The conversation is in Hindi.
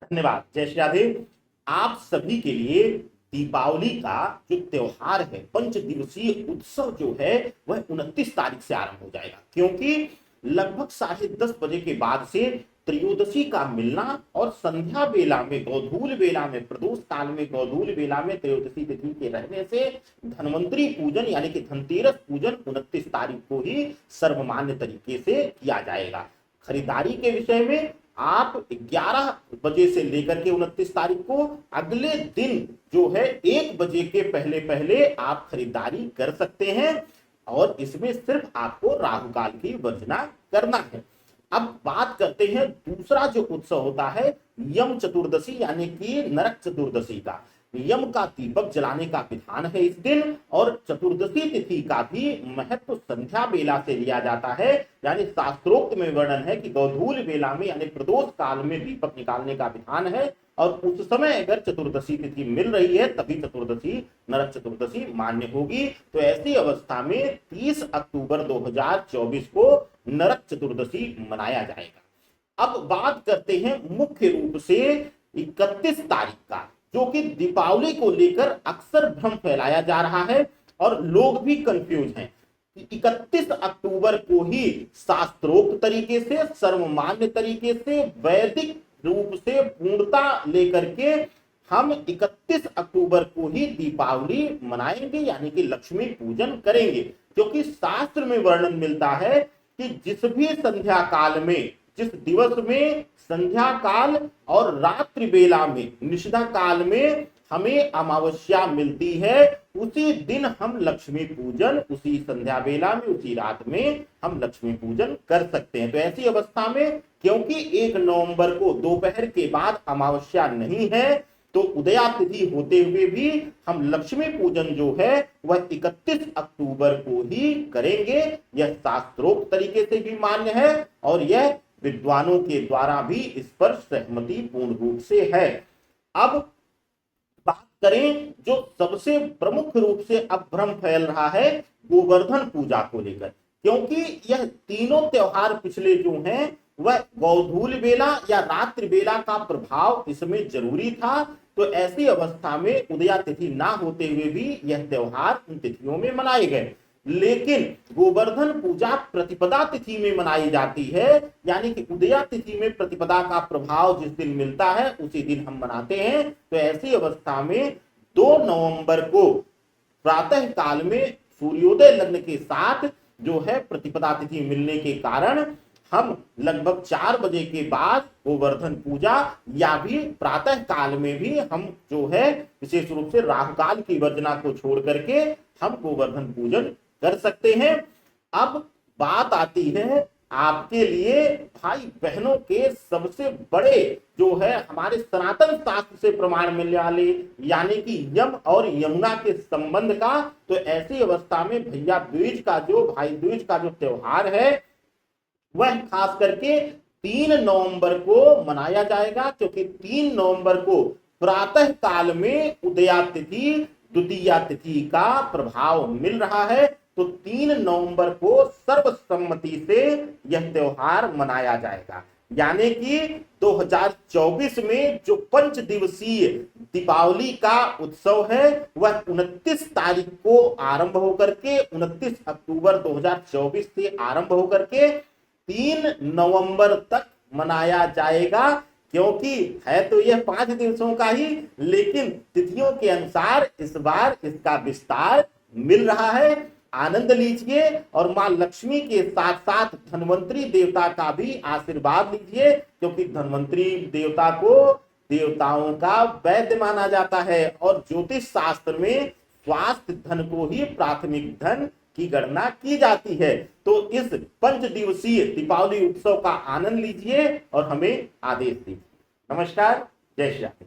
धन्यवाद। जय श्री राधे। आप सभी के लिए दीपावली का जो त्योहार है, पंच दिवसीय उत्सव जो है, वह 29 तारीख से आरंभ हो जाएगा, क्योंकि लगभग 10:30 बजे के बाद से त्रयोदशी का मिलना और संध्या बेला में, गोधूल बेला में, प्रदोष काल में गोधूल बेला में त्रयोदशी तिथि के रहने से धन्वंतरी पूजन यानी कि धनतेरस पूजन 29 तारीख को ही सर्वमान्य तरीके से किया जाएगा। खरीदारी के विषय में आप 11 बजे से लेकर के 29 तारीख को अगले दिन जो है 1 बजे के पहले पहले आप खरीदारी कर सकते हैं, और इसमें सिर्फ आपको राहु काल की वर्जना करना है। अब बात करते हैं दूसरा जो उत्सव होता है यम चतुर्दशी यानी कि नरक चतुर्दशी का। यम का दीपक जलाने का विधान है इस दिन, और चतुर्दशी तिथि का भी महत्व संध्या बेला से लिया जाता है। यानी शास्त्रोक्त में वर्णन है कि गोधूल बेला में यानी प्रदोष काल में दीपक निकालने का विधान है, और उस समय अगर चतुर्दशी तिथि मिल रही है तभी चतुर्दशी नरक चतुर्दशी मान्य होगी। तो ऐसी अवस्था में 30 अक्टूबर 2024 को नरक चतुर्दशी मनाया जाएगा। अब बात करते हैं मुख्य रूप से 31 तारीख का, जो कि दीपावली को लेकर अक्सर भ्रम फैलाया जा रहा है और लोग भी कंफ्यूज हैं। 31 अक्टूबर को ही शास्त्रोक्त तरीके से, सर्वमान्य तरीके से, वैदिक रूप से पूर्णता लेकर के हम 31 अक्टूबर को ही दीपावली मनाएंगे यानी कि लक्ष्मी पूजन करेंगे, क्योंकि शास्त्र में वर्णन मिलता है कि जिस भी संध्या काल में, जिस दिवस में संध्या काल और रात्रि बेला में, निषिद्ध काल में हमें अमावस्या मिलती है, उसी दिन हम लक्ष्मी पूजन, उसी संध्या बेला में, उसी रात में हम लक्ष्मी पूजन कर सकते हैं। तो ऐसी अवस्था में क्योंकि 1 नवंबर को दोपहर के बाद अमावस्या नहीं है, तो उदया तिथि होते हुए भी हम लक्ष्मी पूजन जो है वह 31 अक्टूबर को ही करेंगे। यह शास्त्रोक्त तरीके से भी मान्य है और यह विद्वानों के द्वारा भी इस पर सहमति पूर्ण रूप से है। अब बात करें जो सबसे प्रमुख रूप से अब भ्रम फैल रहा है गोवर्धन पूजा को लेकर, क्योंकि यह तीनों त्योहार पिछले जो हैं वह गोधूल बेला या रात्रि बेला का प्रभाव इसमें जरूरी था। तो ऐसी अवस्था में उदया तिथि ना होते हुए भी यह त्योहार उन तिथियों में मनाए गए, लेकिन गोवर्धन पूजा प्रतिपदा तिथि में मनाई जाती है, यानी कि उदया तिथि में प्रतिपदा का प्रभाव जिस दिन मिलता है उसी दिन हम मनाते हैं। तो ऐसी अवस्था में 2 नवंबर को प्रातः काल में सूर्योदय लग्न के साथ जो है प्रतिपदा तिथि मिलने के कारण हम लगभग 4 बजे के बाद गोवर्धन पूजा या भी प्रातः काल में भी हम जो है विशेष रूप से राहु काल की वर्जना को छोड़ करके हम गोवर्धन पूजन कर सकते हैं। अब बात आती है आपके लिए भाई बहनों के सबसे बड़े जो है हमारे सनातन शास्त्र से प्रमाण मिलने वाले यानी कि यम और यमुना के संबंध का। तो ऐसी अवस्था में भैया द्विज का जो भाई द्विज का जो त्योहार है वह खास करके 3 नवंबर को मनाया जाएगा, क्योंकि 3 नवंबर को प्रातः काल में उदया तिथि द्वितीया तिथि का प्रभाव मिल रहा है। तो 3 नवंबर को सर्वसम्मति से यह त्योहार मनाया जाएगा, यानी कि 2024 में जो 5 दिवसीय दीपावली का उत्सव है वह 29 तारीख को आरंभ होकर के 29 अक्टूबर 2024 से आरंभ होकर के 3 नवंबर तक मनाया जाएगा। क्योंकि है तो यह 5 दिवसों का ही, लेकिन तिथियों के अनुसार इस बार इसका विस्तार मिल रहा है। आनंद लीजिए और मां लक्ष्मी के साथ साथ धन्वंतरी देवता का भी आशीर्वाद लीजिए, क्योंकि धन्वंतरी देवता को देवताओं का वैद्य माना जाता है और ज्योतिष शास्त्र में स्वास्थ्य धन को ही प्राथमिक धन की गणना की जाती है। तो इस 5 दिवसीय दीपावली उत्सव का आनंद लीजिए और हमें आदेश दीजिए। नमस्कार, जय श्री राम।